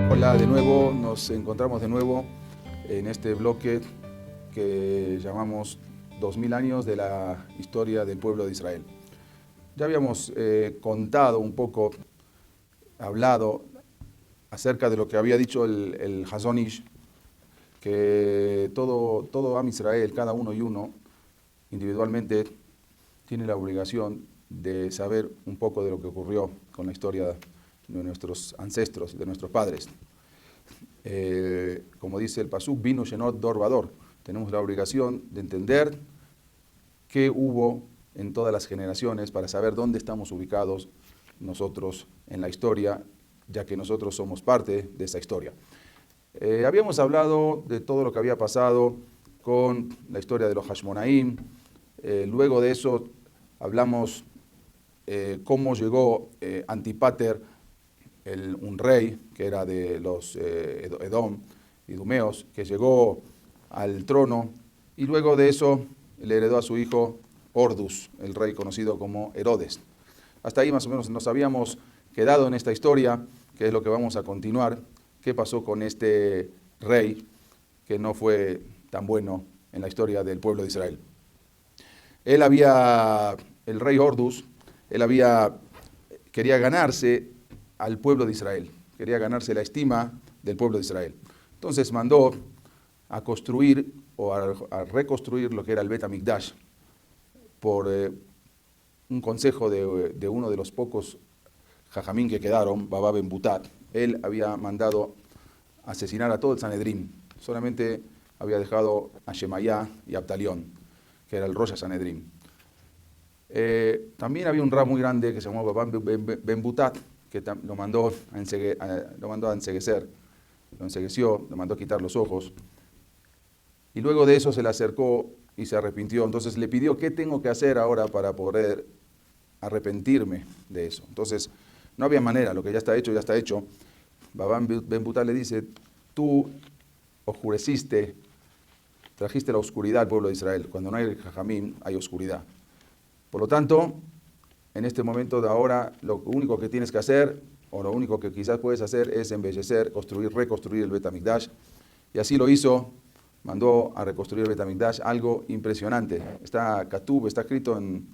Hola de nuevo, nos encontramos de nuevo en este bloque que llamamos 2000 años de la historia del pueblo de Israel. Ya habíamos contado un poco, hablado acerca de lo que había dicho el Hazon Ish, que todo Am Israel, cada uno y uno, individualmente, tiene la obligación de saber un poco de lo que ocurrió con la historia de nuestros ancestros, de nuestros padres. Como dice el Pasuk, vino Shenot Dor Vador. Tenemos la obligación de entender qué hubo en todas las generaciones para saber dónde estamos ubicados nosotros en la historia, ya que nosotros somos parte de esa historia. Habíamos hablado de todo lo que había pasado con la historia de los Hashmonaim. Luego de eso hablamos cómo llegó Antipater, un rey que era de los Edom, idumeos, que llegó al trono y luego de eso le heredó a su hijo Ordus, el rey conocido como Herodes. Hasta ahí más o menos nos habíamos quedado en esta historia, que es lo que vamos a continuar. ¿Qué pasó con este rey que no fue tan bueno en la historia del pueblo de Israel? El rey Ordus, quería ganarse al pueblo de Israel, quería ganarse la estima del pueblo de Israel. Entonces mandó a construir o a reconstruir lo que era el Bet HaMikdash por un consejo de uno de los pocos jajamín que quedaron, Baba Ben Butat. Él había mandado asesinar a todo el Sanedrín, solamente había dejado a Shemayá y a Abtalión, que era el Rosh HaSanedrín. También había un rab muy grande que se llamaba Baba Ben Butat, que lo mandó a enceguecer, lo encegueció, lo mandó a quitar los ojos. Y luego de eso se le acercó y se arrepintió. Entonces le pidió, ¿qué tengo que hacer ahora para poder arrepentirme de eso? Entonces no había manera, lo que ya está hecho, ya está hecho. Baba Ben Butat le dice, tú oscureciste, trajiste la oscuridad al pueblo de Israel. Cuando no hay jajamín, hay oscuridad. Por lo tanto, en este momento de ahora, lo único que tienes que hacer, o lo único que quizás puedes hacer, es embellecer, reconstruir el Bet HaMikdash. Y así lo hizo, mandó a reconstruir el Bet HaMikdash, algo impresionante. Está escrito en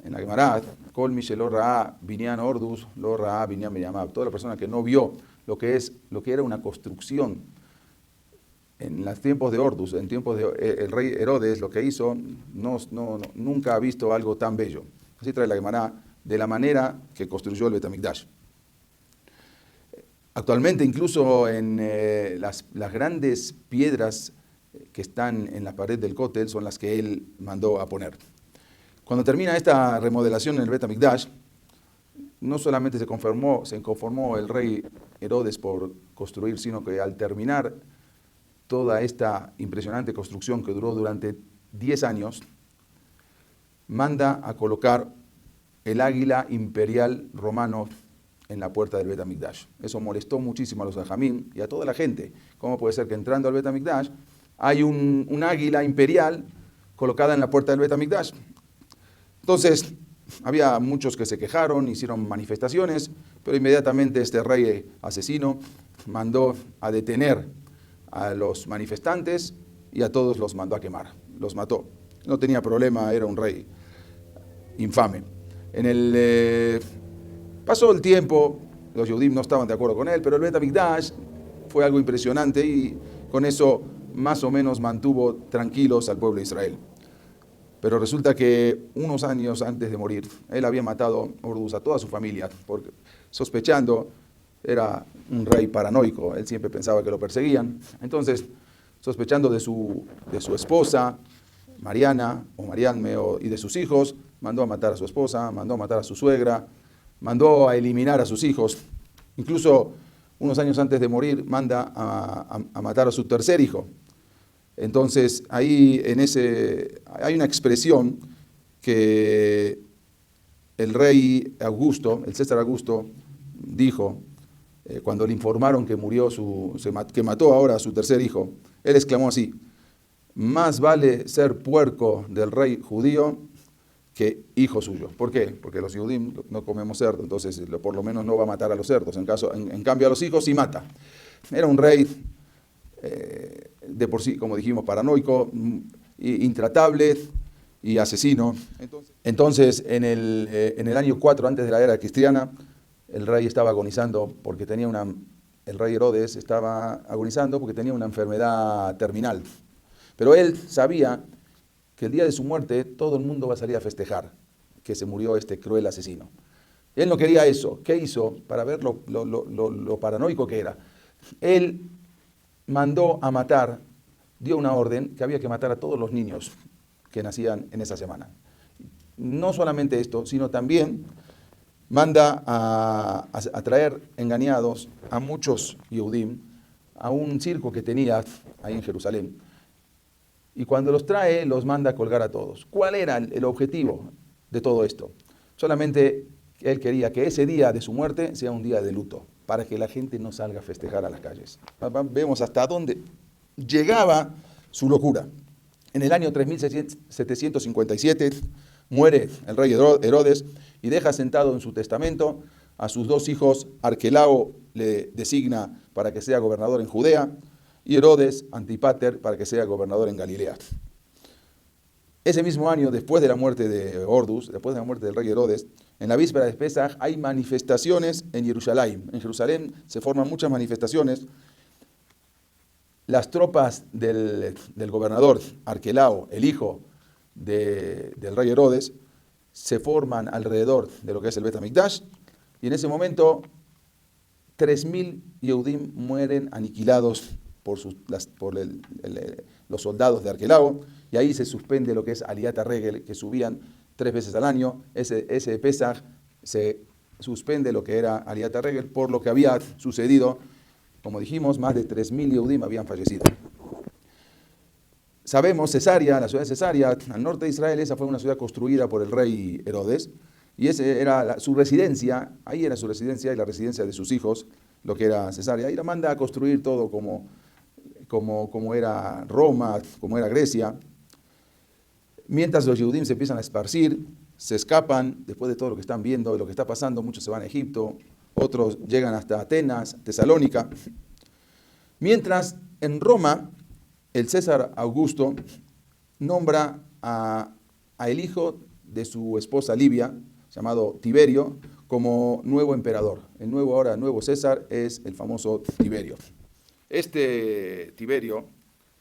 la Gemara, Kol mi shelo ra'a binyan Ordus, lo ra'a binyan Benyamab. Toda la persona que no vio lo que era una construcción en los tiempos de Ordus, en tiempos de el rey Herodes, lo que hizo, nunca ha visto algo tan bello. Así trae la Gemara de la manera que construyó el Bet HaMikdash. Actualmente, incluso en las grandes piedras que están en la pared del Kotel son las que él mandó a poner. Cuando termina esta remodelación en el Bet HaMikdash, no solamente se conformó el rey Herodes por construir, sino que al terminar toda esta impresionante construcción que duró durante 10 años, manda a colocar el águila imperial romano en la puerta del Bet HaMikdash. Eso molestó muchísimo a los jajamín y a toda la gente. ¿Cómo puede ser que entrando al Bet HaMikdash hay un águila imperial colocada en la puerta del Bet HaMikdash? Entonces, había muchos que se quejaron, hicieron manifestaciones, pero inmediatamente este rey asesino mandó a detener a los manifestantes y a todos los mandó a quemar. Los mató. No tenía problema, era un rey infame. Pasó el tiempo, los Yehudim no estaban de acuerdo con él, pero el Bet HaMikdash fue algo impresionante y con eso más o menos mantuvo tranquilos al pueblo de Israel. Pero resulta que unos años antes de morir, él había matado Ordus a toda su familia, porque sospechando, era un rey paranoico, él siempre pensaba que lo perseguían. Entonces, sospechando de su esposa, Mariana o Marianme, y de sus hijos, mandó a matar a su esposa, mandó a matar a su suegra, mandó a eliminar a sus hijos. Incluso unos años antes de morir, manda a matar a su tercer hijo. Entonces, ahí hay una expresión que el rey Augusto, el César Augusto, dijo cuando le informaron que murió que mató ahora a su tercer hijo, él exclamó así: más vale ser puerco del rey judío que hijo suyo. ¿Por qué? Porque los judíos no comemos cerdo, entonces por lo menos no va a matar a los cerdos. En cambio a los hijos sí mata. Era un rey de por sí, como dijimos, paranoico, intratable y asesino. Entonces en el año 4 antes de la era cristiana, el rey estaba agonizando porque el rey Herodes estaba agonizando porque tenía una enfermedad terminal. Pero él sabía que el día de su muerte todo el mundo va a salir a festejar que se murió este cruel asesino. Él no quería eso. ¿Qué hizo? Para ver lo paranoico que era. Él mandó a matar, dio una orden que había que matar a todos los niños que nacían en esa semana. No solamente esto, sino también manda a traer engañados a muchos Yehudim a un circo que tenía ahí en Jerusalén. Y cuando los trae, los manda a colgar a todos. ¿Cuál era el objetivo de todo esto? Solamente él quería que ese día de su muerte sea un día de luto, para que la gente no salga a festejar a las calles. Vemos hasta dónde llegaba su locura. En el año 3757 muere el rey Herodes y deja sentado en su testamento a sus dos hijos. Arquelao le designa para que sea gobernador en Judea y Herodes Antipater para que sea gobernador en Galilea. Ese mismo año, después de la muerte de Ordus, después de la muerte del rey Herodes, en la víspera de Pesaj hay manifestaciones en Jerusalén. En Jerusalén se forman muchas manifestaciones. Las tropas del gobernador Arquelao, el hijo del rey Herodes, se forman alrededor de lo que es el Bet HaMikdash, y en ese momento 3.000 Yehudim mueren aniquilados por los soldados de Arquelao, y ahí se suspende lo que es Aliyat HaRegel, que subían 3 veces al año. Ese Pesaj se suspende lo que era Aliyat HaRegel por lo que había sucedido. Como dijimos, más de 3.000 Yehudim habían fallecido. Sabemos, Cesarea, la ciudad de Cesarea, al norte de Israel, esa fue una ciudad construida por el rey Herodes, y esa era su residencia, ahí era su residencia y la residencia de sus hijos, lo que era Cesarea. Ahí la manda a construir todo como era Roma, como era Grecia. Mientras los Yehudim se empiezan a esparcir, se escapan, después de todo lo que están viendo y lo que está pasando, muchos se van a Egipto, otros llegan hasta Atenas, Tesalónica. Mientras en Roma, el César Augusto nombra a el hijo de su esposa Livia, llamado Tiberio, como nuevo emperador. El nuevo César es el famoso Tiberio. Este Tiberio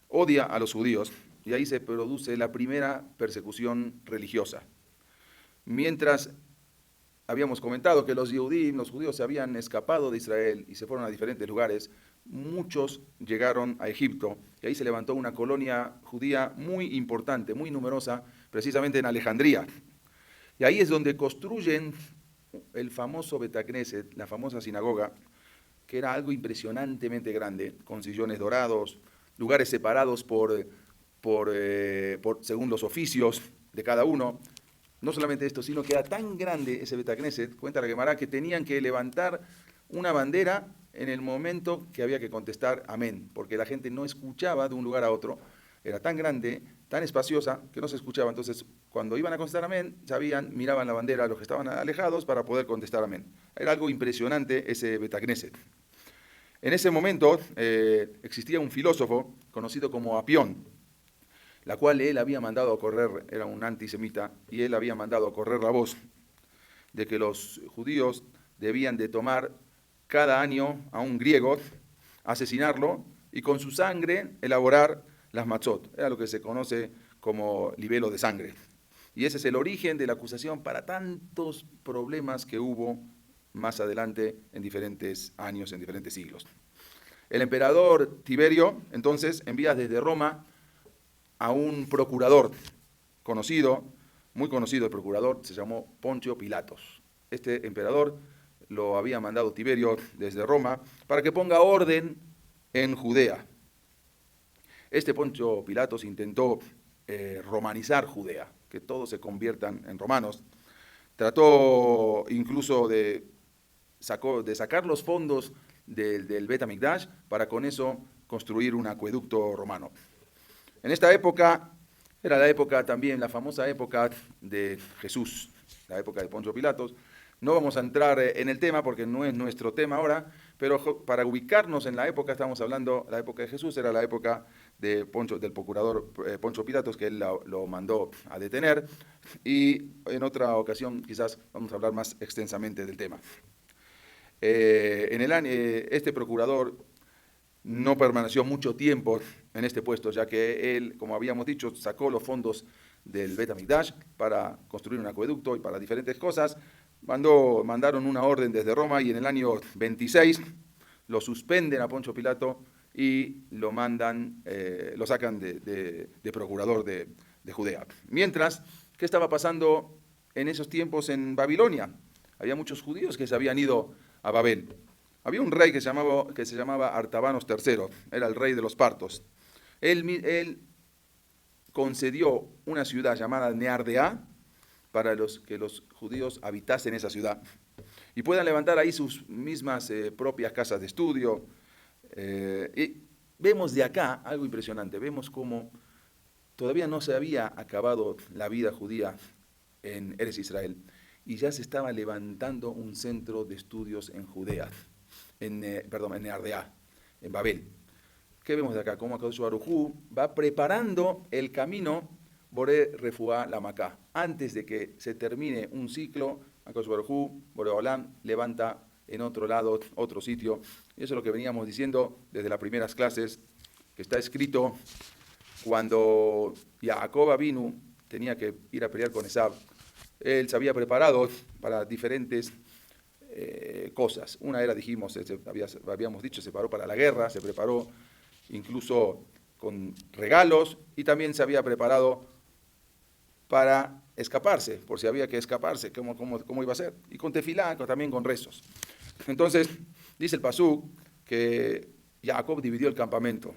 odia a los judíos y ahí se produce la primera persecución religiosa. Mientras habíamos comentado que los judíos se habían escapado de Israel y se fueron a diferentes lugares, muchos llegaron a Egipto y ahí se levantó una colonia judía muy importante, muy numerosa, precisamente en Alejandría. Y ahí es donde construyen el famoso Bet HaKnesset, la famosa sinagoga, que era algo impresionantemente grande, con sillones dorados, lugares separados según los oficios de cada uno. No solamente esto, sino que era tan grande ese Bet HaKnesset, cuenta la Gemara, que tenían que levantar una bandera en el momento que había que contestar amén, porque la gente no escuchaba de un lugar a otro. Era tan grande, tan espaciosa, que no se escuchaba. Entonces, cuando iban a contestar amén, miraban la bandera a los que estaban alejados para poder contestar amén. Era algo impresionante ese Bet HaKnesset. En ese momento existía un filósofo conocido como Apión, la cual él había mandado a correr, era un antisemita, y él había mandado a correr la voz de que los judíos debían de tomar cada año a un griego, asesinarlo, y con su sangre elaborar las matzot. Era lo que se conoce como libelo de sangre. Y ese es el origen de la acusación para tantos problemas que hubo más adelante en diferentes años, en diferentes siglos. El emperador Tiberio, entonces, envía desde Roma a un procurador conocido, muy conocido el procurador, se llamó Poncio Pilatos. Este emperador lo había mandado Tiberio desde Roma para que ponga orden en Judea. Este Poncio Pilatos intentó romanizar Judea, que todos se conviertan en romanos. Trató incluso de sacar los fondos del Bet HaMikdash para con eso construir un acueducto romano. En esta época, era la época también, la famosa época de Jesús, la época de Poncio Pilatos. No vamos a entrar en el tema porque no es nuestro tema ahora, pero para ubicarnos en la época, estamos hablando, la época de Jesús era la época del procurador Poncio Pilatos, que él lo mandó a detener, y en otra ocasión quizás vamos a hablar más extensamente del tema. Este procurador no permaneció mucho tiempo en este puesto, ya que él, como habíamos dicho, sacó los fondos del Bet HaMikdash para construir un acueducto y para diferentes cosas. Mandaron una orden desde Roma y en el año 26 lo suspenden a Poncio Pilato y lo sacan de procurador de Judea. Mientras, ¿qué estaba pasando en esos tiempos en Babilonia? Había muchos judíos que se habían ido a Babel. Había un rey que se llamaba Artabanos III, era el rey de los partos. Él concedió una ciudad llamada Neardea para que los judíos habitasen esa ciudad y puedan levantar ahí sus mismas propias casas de estudio. Y vemos de acá algo impresionante, vemos cómo todavía no se había acabado la vida judía en Eretz Israel y ya se estaba levantando un centro de estudios en Judea, en Neardea, en Babel. ¿Qué vemos de acá? Cómo Akadosh Baruj Hu va preparando el camino Boré Refuá Lamacá. Antes de que se termine un ciclo, Akadosh Baruj Hu, Boré Olam, levanta en otro lado, otro sitio. Y eso es lo que veníamos diciendo desde las primeras clases, que está escrito cuando Jacob Avinu tenía que ir a pelear con Esab. Él se había preparado para diferentes cosas. Una era, habíamos dicho, se preparó para la guerra, se preparó incluso con regalos y también se había preparado para escaparse, por si había que escaparse, ¿cómo iba a ser? Y con tefilá, también con rezos. Entonces, dice el pasuk que Jacob dividió el campamento.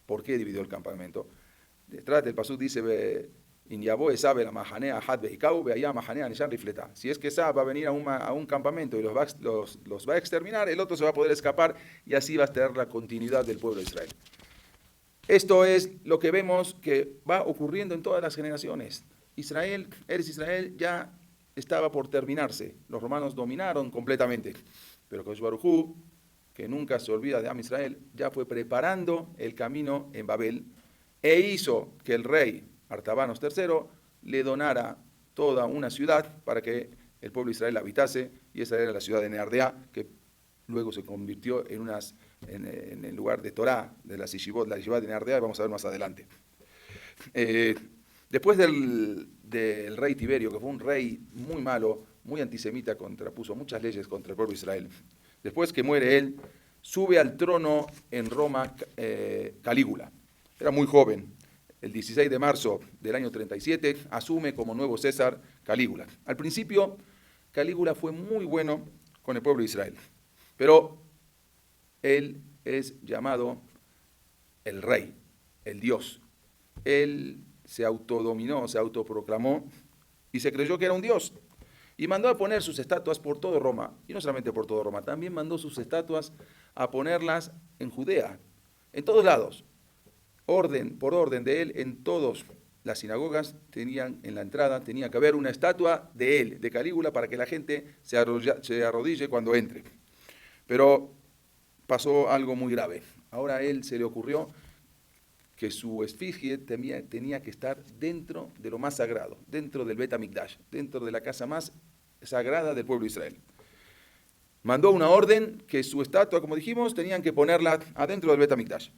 ¿Por qué dividió el campamento? Detrás del pasuk dice, si es que Esab va a venir a un campamento y los va a exterminar, el otro se va a poder escapar y así va a tener la continuidad del pueblo de Israel. Esto es lo que vemos que va ocurriendo en todas las generaciones. Eretz Israel ya estaba por terminarse. Los romanos dominaron completamente. Pero Akadosh Baruj Hu, que nunca se olvida de Am Israel, ya fue preparando el camino en Babel e hizo que el rey Artabanos III le donara toda una ciudad para que el pueblo de Israel habitase, y esa era la ciudad de Neardea, que luego se convirtió en el lugar de Torá, de la yeshivot de Neardea, y vamos a ver más adelante. Después del rey Tiberio, que fue un rey muy malo, muy antisemita, puso muchas leyes contra el pueblo de Israel. Después que muere él, sube al trono en Roma Calígula. Era muy joven. El 16 de marzo del año 37 asume como nuevo César Calígula. Al principio, Calígula fue muy bueno con el pueblo de Israel, pero él es llamado el rey, el Dios. Él se autodominó, se autoproclamó y se creyó que era un Dios. Y mandó a poner sus estatuas por todo Roma. Y no solamente por todo Roma, también mandó sus estatuas a ponerlas en Judea, en todos lados. Por orden de él, en todas las sinagogas en la entrada tenía que haber una estatua de él, de Calígula, para que la gente se arrodille cuando entre. Pero pasó algo muy grave. Ahora a él se le ocurrió que su efigie tenía que estar dentro de lo más sagrado, dentro del Bet HaMikdash, dentro de la casa más sagrada del pueblo de Israel. Mandó una orden que su estatua, como dijimos, tenían que ponerla adentro del Bet HaMikdash.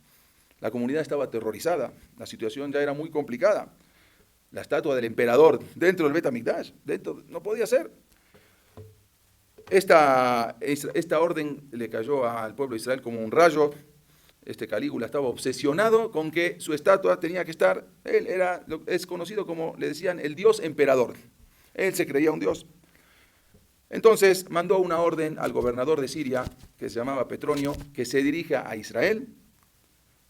La comunidad estaba aterrorizada, la situación ya era muy complicada. La estatua del emperador dentro del Bet HaMikdash, no podía ser. Esta orden le cayó al pueblo de Israel como un rayo. Calígula estaba obsesionado con que su estatua tenía que estar. Es conocido como, le decían, el dios emperador. Él se creía un dios. Entonces mandó una orden al gobernador de Siria, que se llamaba Petronio, que se dirija a Israel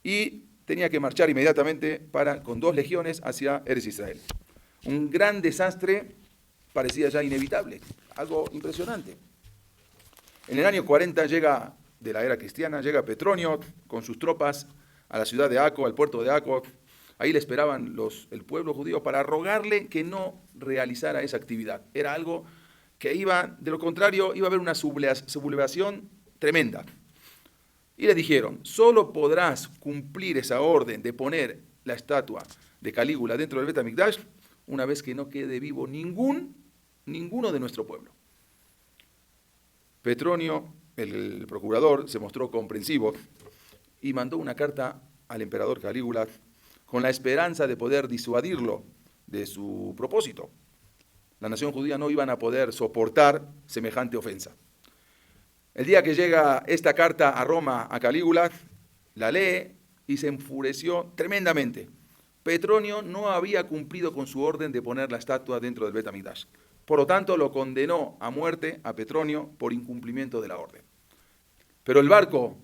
y tenía que marchar inmediatamente con 2 legiones hacia Eretz Israel. Un gran desastre parecía ya inevitable, algo impresionante. En el año 40 llega de la era cristiana, llega Petronio con sus tropas a la ciudad de Acco, al puerto de Acco. Ahí le esperaban el pueblo judío para rogarle que no realizara esa actividad. Era algo que de lo contrario, iba a haber una sublevación tremenda. Y le dijeron, solo podrás cumplir esa orden de poner la estatua de Calígula dentro del Bet HaMikdash una vez que no quede vivo ninguno de nuestro pueblo. Petronio, el procurador, se mostró comprensivo y mandó una carta al emperador Calígula con la esperanza de poder disuadirlo de su propósito. La nación judía no iban a poder soportar semejante ofensa. El día que llega esta carta a Roma, a Calígula, la lee y se enfureció tremendamente. Petronio no había cumplido con su orden de poner la estatua dentro del Bet HaMikdash. Por lo tanto, lo condenó a muerte a Petronio por incumplimiento de la orden. Pero el barco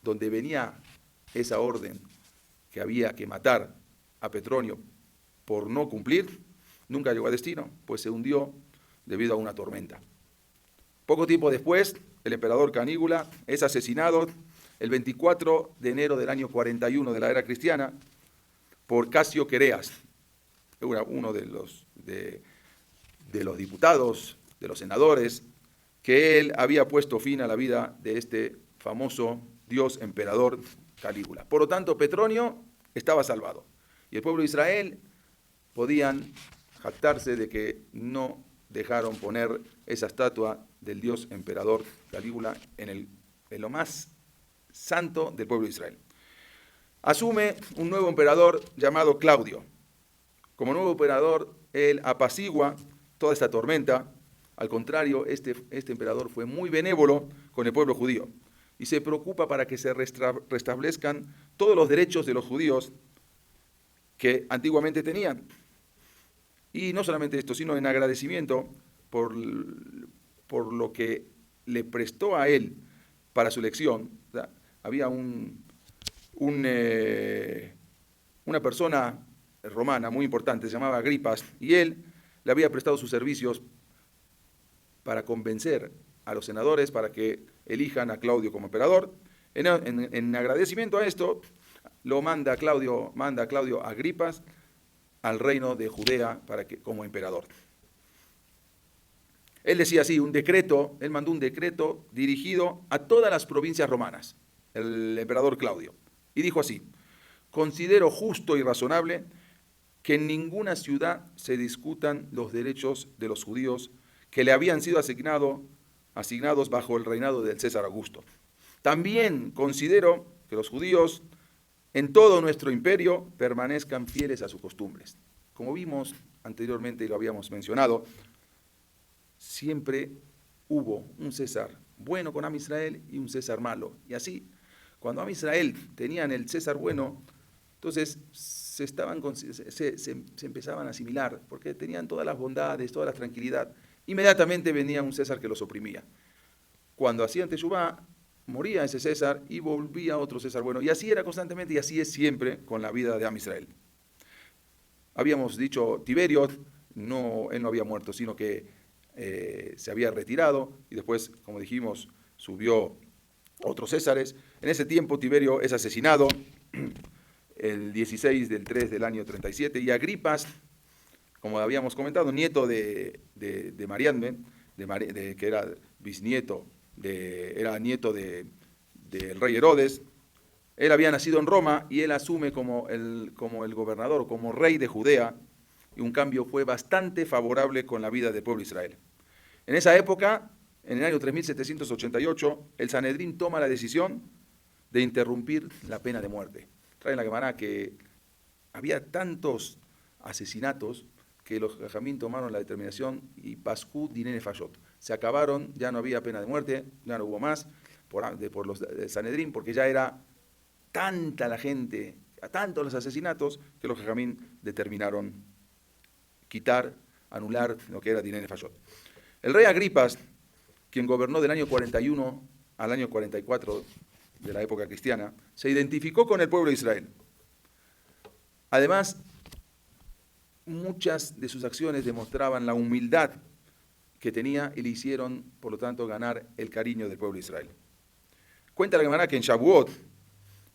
donde venía esa orden que había que matar a Petronio por no cumplir, nunca llegó a destino, pues se hundió debido a una tormenta. Poco tiempo después, el emperador Calígula es asesinado el 24 de enero del año 41 de la era cristiana por Casio Quereas, uno de los diputados, de los senadores, que él había puesto fin a la vida de este famoso dios emperador Calígula. Por lo tanto, Petronio estaba salvado. Y el pueblo de Israel podían jactarse de que no dejaron poner esa estatua del dios emperador Calígula en lo más santo del pueblo de Israel. Asume un nuevo emperador llamado Claudio. Como nuevo emperador, él apacigua toda esta tormenta. Al contrario, este emperador fue muy benévolo con el pueblo judío y se preocupa para que se restablezcan todos los derechos de los judíos que antiguamente tenían. Y no solamente esto, sino en agradecimiento por lo que le prestó a él para su elección. O sea, había una persona romana muy importante, se llamaba Agripas, y él le había prestado sus servicios para convencer a los senadores para que elijan a Claudio como emperador. En agradecimiento a esto, manda a Claudio Agripas al reino de Judea como emperador. Él decía así, él mandó un decreto dirigido a todas las provincias romanas, el emperador Claudio, y dijo así: considero justo y razonable que en ninguna ciudad se discutan los derechos de los judíos que le habían sido asignados bajo el reinado del César Augusto. También considero que los judíos en todo nuestro imperio permanezcan fieles a sus costumbres. Como vimos anteriormente y lo habíamos mencionado, siempre hubo un César bueno con Am Israel y un César malo. Y así, cuando Am Israel tenían el César bueno, entonces se empezaban a asimilar, porque tenían todas las bondades, toda la tranquilidad. Inmediatamente venía un César que los oprimía. Cuando hacían Teshuvá, moría ese César y volvía otro César bueno. Y así era constantemente y así es siempre con la vida de Am Israel. Habíamos dicho, Tiberio, él no había muerto, sino que se había retirado y después, como dijimos, subió otros Césares. En ese tiempo Tiberio es asesinado el 16 del 3 del año 37 y Agripas, como habíamos comentado, nieto de Mariamne, que era bisnieto, era nieto del rey Herodes. Él había nacido en Roma y él asume como el gobernador, como rey de Judea, y un cambio fue bastante favorable con la vida del pueblo de Israel. En esa época, en el año 3788, el Sanedrín toma la decisión de interrumpir la pena de muerte. Trae en la Gemara que había tantos asesinatos que los Jajamín tomaron la determinación y Pascú Dinene Fayot. Se acabaron, ya no había pena de muerte, ya no hubo más por los Sanedrín, porque ya era tanta la gente, tantos los asesinatos, que los Jajamín determinaron anular lo que era Dinene Fayot. El rey Agripas, quien gobernó del año 41 al año 44 de la época cristiana, se identificó con el pueblo de Israel. Además, muchas de sus acciones demostraban la humildad que tenía y le hicieron, por lo tanto, ganar el cariño del pueblo de Israel. Cuenta la Gemara que en Shavuot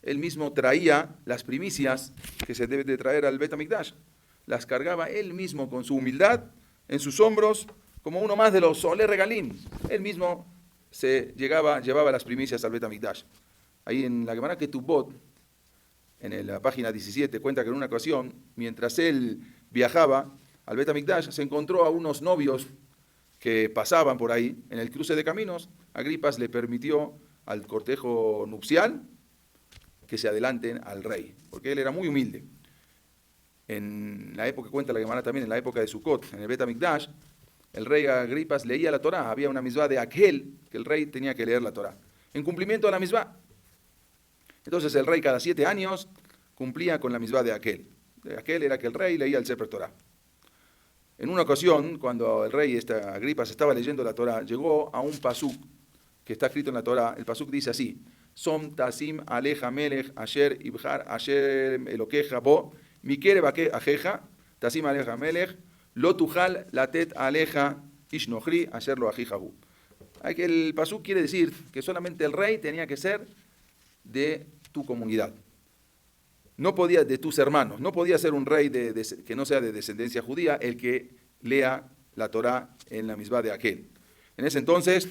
él mismo traía las primicias que se debe de traer al Bet HaMikdash. Las cargaba él mismo con su humildad en sus hombros, como uno más de los Olé Regalim. Él mismo llevaba las primicias al Bet HaMikdash. Ahí en la Gemara Ketubot, en la página 17, cuenta que en una ocasión, mientras él viajaba al Bet HaMikdash, se encontró a unos novios que pasaban por ahí. En el cruce de caminos, Agripas le permitió al cortejo nupcial que se adelanten al rey, porque él era muy humilde. En la época, cuenta la Gemara también, en la época de Sukkot, en el Bet HaMikdash, el rey Agripas leía la Torá. Había una misbah de aquel que el rey tenía que leer la Torá, en cumplimiento a la misbah. Entonces el rey cada 7 años cumplía con la misbah de aquel. De aquel era que el rey leía el Sefer Torá. En una ocasión, cuando el rey Agripas estaba leyendo la Torá, llegó a un pasuk que está escrito en la Torá. El pasuk dice así: Som tasim aleja melech asher ibhar asher elokeja bo mikere bake ajeja tasim aleja melech lo tujal latet aleja ishnochri asher lo ajijahu. El pasuk quiere decir que solamente el rey tenía que ser de tu comunidad. No podía, de tus hermanos, no podía ser un rey que no sea de descendencia judía el que lea la Torá en la misbah de aquel. En ese entonces,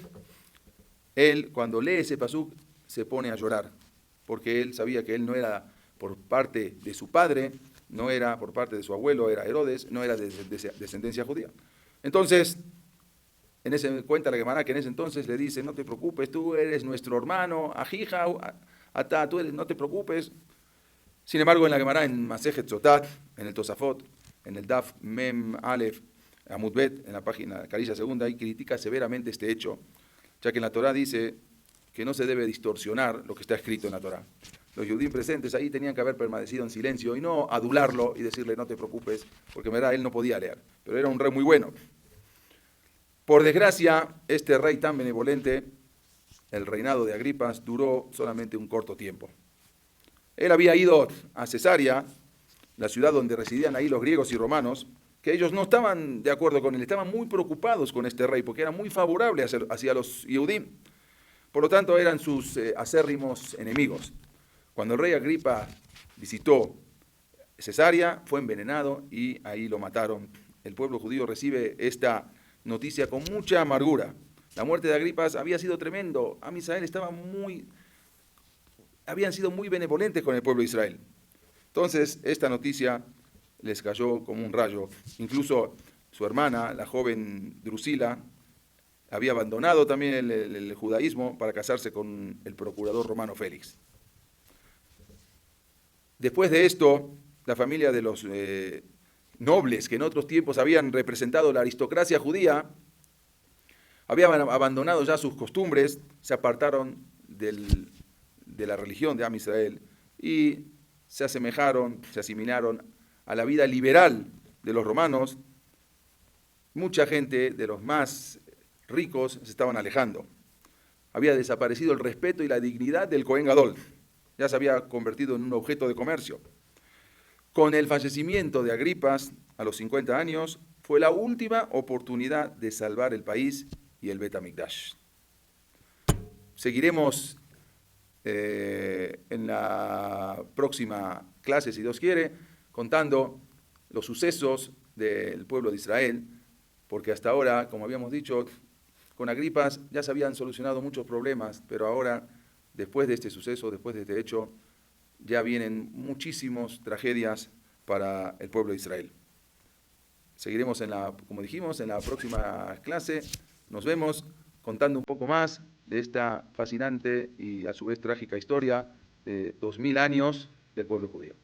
él cuando lee ese pasuk se pone a llorar, porque él sabía que él no era por parte de su padre, no era por parte de su abuelo, era Herodes, no era de descendencia judía. Entonces, cuenta la Gemara que en ese entonces le dice: no te preocupes, tú eres nuestro hermano, ajija, atá, no te preocupes. Sin embargo, en la Gemara, en Masejet Sotat, en el Tosafot, en el Daf Mem Alef Amud Bet, en la página Carilla segunda, ahí critica severamente este hecho, ya que en la Torá dice que no se debe distorsionar lo que está escrito en la Torá. Los judíos presentes ahí tenían que haber permanecido en silencio y no adularlo y decirle: no te preocupes, porque en verdad él no podía leer, pero era un rey muy bueno. Por desgracia, este rey tan benevolente, el reinado de Agripas, duró solamente un corto tiempo. Él había ido a Cesarea, la ciudad donde residían ahí los griegos y romanos, que ellos no estaban de acuerdo con él, estaban muy preocupados con este rey, porque era muy favorable hacia los Yehudim. Por lo tanto, eran sus acérrimos enemigos. Cuando el rey Agripa visitó Cesarea, fue envenenado y ahí lo mataron. El pueblo judío recibe esta noticia con mucha amargura. La muerte de Agripas había sido tremendo. Am Israel habían sido muy benevolentes con el pueblo de Israel. Entonces, esta noticia les cayó como un rayo. Incluso su hermana, la joven Drusila, había abandonado también el judaísmo para casarse con el procurador romano Félix. Después de esto, la familia de los nobles que en otros tiempos habían representado la aristocracia judía, habían abandonado ya sus costumbres, se apartaron de la religión de Am Israel y se asemejaron, se asimilaron a la vida liberal de los romanos. Mucha gente de los más ricos se estaban alejando. Había desaparecido el respeto y la dignidad del Cohen Gadol. Ya se había convertido en un objeto de comercio. Con el fallecimiento de Agripas a los 50 años, fue la última oportunidad de salvar el país y el Bet HaMikdash. Seguiremos en la próxima clase, si Dios quiere, contando los sucesos del pueblo de Israel, porque hasta ahora, como habíamos dicho, con Agripas ya se habían solucionado muchos problemas, pero ahora, después de este suceso, después de este hecho, ya vienen muchísimas tragedias para el pueblo de Israel. Seguiremos, como dijimos, en la próxima clase. Nos vemos contando un poco más de esta fascinante y a su vez trágica historia de 2000 años del pueblo judío.